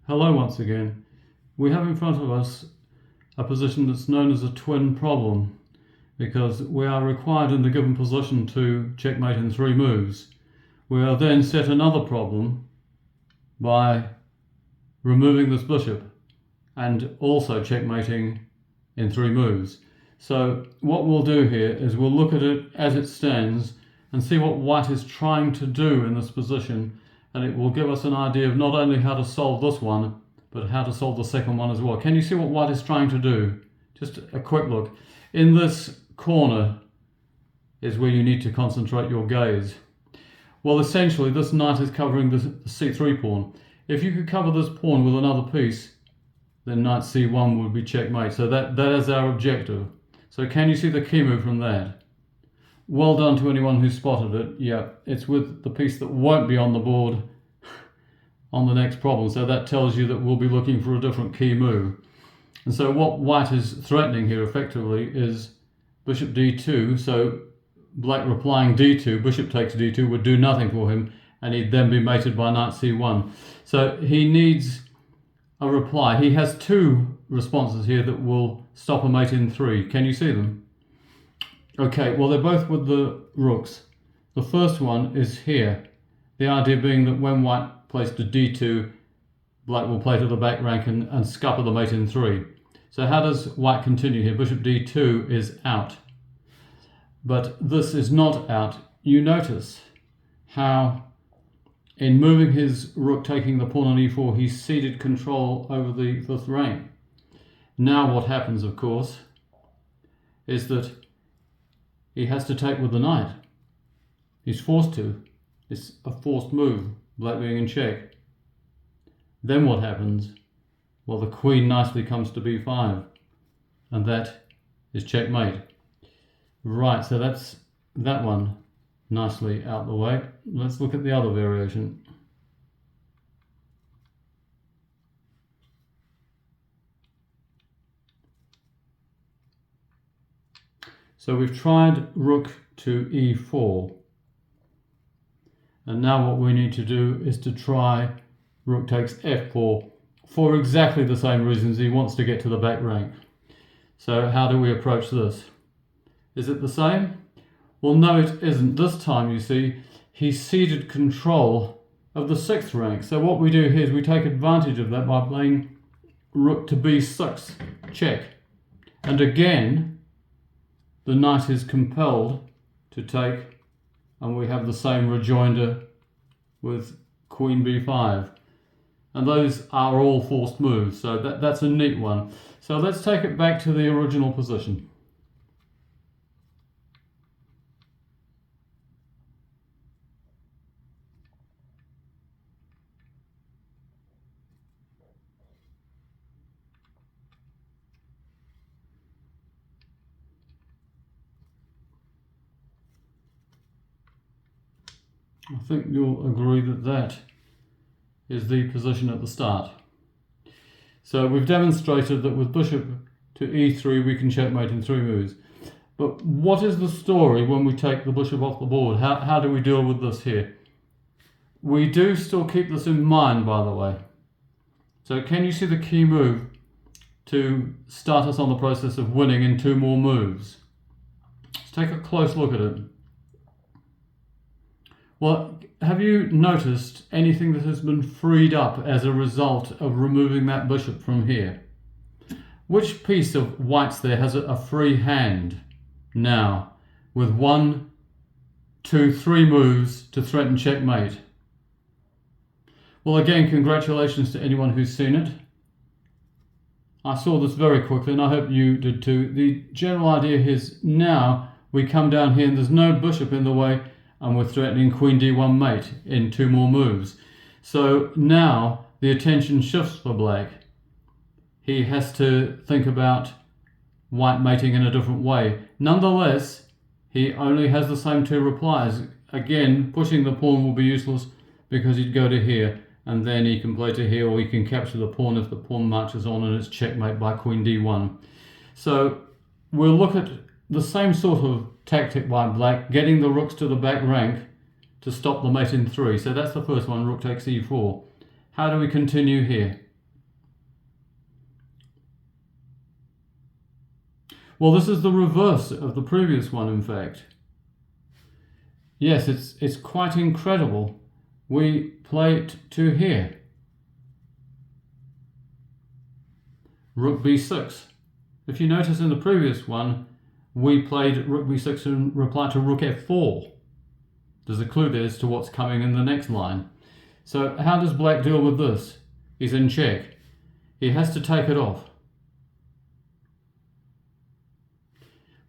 Hello once again. We have in front of us a position that's known as a twin problem because we are required in the given position to checkmate in 3 moves. We are then set another problem by removing this bishop and also checkmating in 3 moves. So what we'll do here is we'll look at it as it stands and see what white is trying to do in this position, and it will give us an idea of not only how to solve this one, but how to solve the second one as well. Can you see what white is trying to do? Just a quick look. In this corner is where you need to concentrate your gaze. Well, essentially, this knight is covering the c3 pawn. If you could cover this pawn with another piece, then knight c1 would be checkmate. So that is our objective. So can you see the key move from that? Well done to anyone who spotted it. Yeah, it's with the piece that won't be on the board on the next problem. So that tells you that we'll be looking for a different key move. And so what white is threatening here effectively is bishop d2. So black replying d2, bishop takes d2 would do nothing for him, and he'd then be mated by knight c1. So he needs a reply. He has 2 responses here that will stop a mate in 3. Can you see them? Okay, well, they're both with the rooks. The first one is here. The idea being that when white plays to d2, black will play to the back rank and scupper the mate in 3. So how does white continue here? Bishop d2 is out. But this is not out. You notice how in moving his rook, taking the pawn on e4, he ceded control over the 5th rank. Now what happens, of course, is that he has to take with the knight. He's forced to. It's a forced move, black being in check. Then what happens? Well, the queen nicely comes to b5, and that is checkmate. Right, so that's that one nicely out the way. Let's look at the other variation. So we've tried rook to e4. And now what we need to do is to try rook takes f4 for exactly the same reasons. He wants to get to the back rank. So how do we approach this? Is it the same? Well, no, it isn't. This time, you see, he ceded control of the 6th rank. So what we do here is we take advantage of that by playing rook to b6, check. And again, the knight is compelled to take, and we have the same rejoinder with queen b5. And those are all forced moves, so that's a neat one. So let's take it back to the original position. I think you'll agree that that is the position at the start. So we've demonstrated that with bishop to e3 we can checkmate in 3 moves. But what is the story when we take the bishop off the board? How do we deal with this here? We do still keep this in mind, by the way. So can you see the key move to start us on the process of winning in 2 more moves? Let's take a close look at it. Well, have you noticed anything that has been freed up as a result of removing that bishop from here? Which piece of white's there has a free hand now with 1, 2, 3 moves to threaten checkmate? Well, again, congratulations to anyone who's seen it. I saw this very quickly and I hope you did too. The general idea is now we come down here and there's no bishop in the way, and we're threatening queen d1 mate in 2 more moves. So now the attention shifts for black. He has to think about white mating in a different way. Nonetheless, he only has the same 2 replies. Again, pushing the pawn will be useless because he'd go to here, and then he can play to here, or he can capture the pawn if the pawn marches on and it's checkmate by queen d1. So we'll look at the same sort of tactic by black, getting the rooks to the back rank to stop the mate in 3. So that's the first one, rook takes e4. How do we continue here? Well, this is the reverse of the previous one, in fact. Yes, it's quite incredible. We play it to here. Rook b6. If you notice in the previous one, we played rook b6 in reply to rook f4. There's a clue there as to what's coming in the next line. So how does black deal with this? He's in check. He has to take it off.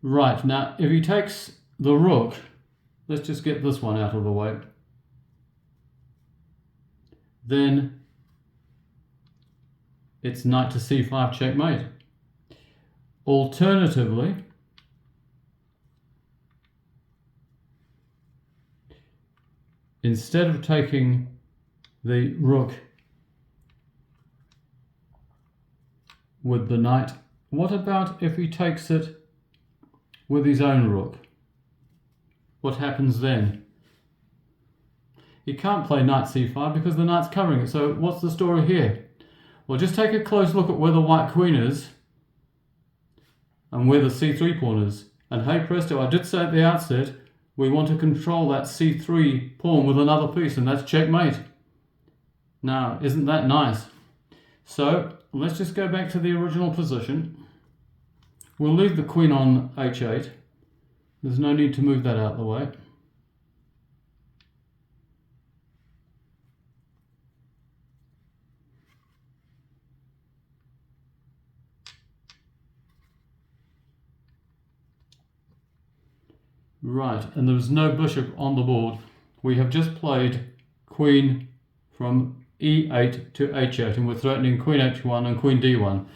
Right, now if he takes the rook, let's just get this one out of the way. Then it's knight to c5 checkmate. Alternatively, instead of taking the rook with the knight, what about if he takes it with his own rook? What happens then? He can't play knight c5 because the knight's covering it. So what's the story here? Well, just take a close look at where the white queen is and where the c3 pawn is. And hey presto, I did say at the outset, we want to control that c3 pawn with another piece, and that's checkmate. Now, isn't that nice? So let's just go back to the original position. We'll leave the queen on h8. There's no need to move that out of the way. Right, and there was no bishop on the board. We have just played queen from e8 to h8, and we're threatening queen h1 and queen d1.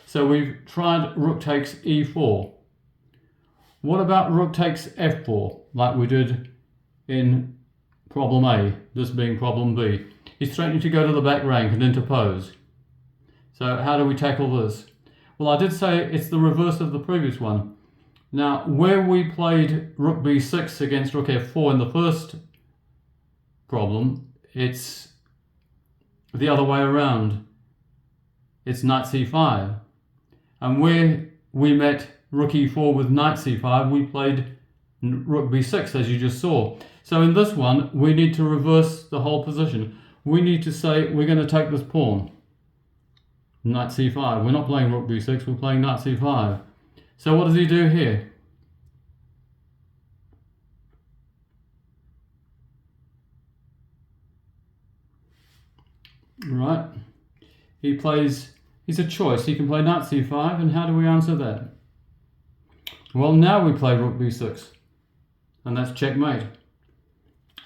So we've tried rook takes e4. What about rook takes f4, like we did in problem A, this being problem B? He's threatening to go to the back rank and interpose. So how do we tackle this? Well, I did say it's the reverse of the previous one. Now, where we played rook b6 against rook f4 in the first problem, it's the other way around. It's knight c5. And where we met rook e4 with knight c5, we played rook b6, as you just saw. So in this one, we need to reverse the whole position. We need to say we're going to take this pawn, knight c5. We're not playing rook b6, we're playing knight c5. So what does he do here? Right, he's a choice. He can play knight c5, and how do we answer that? Well, now we play rook b6, and that's checkmate.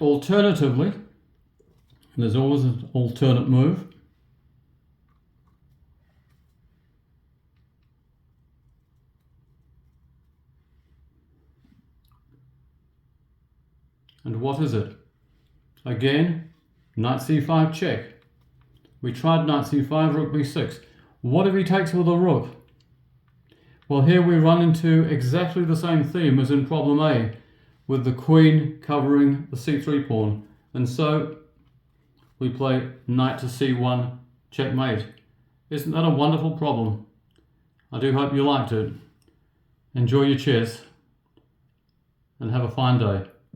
Alternatively, there's always an alternate move. And what is it? Again, knight c5 check. We tried knight c5, rook b6. What if he takes with a rook? Well, here we run into exactly the same theme as in problem A, with the queen covering the c3 pawn. And so we play knight to c1 checkmate. Isn't that a wonderful problem? I do hope you liked it. Enjoy your chess and have a fine day.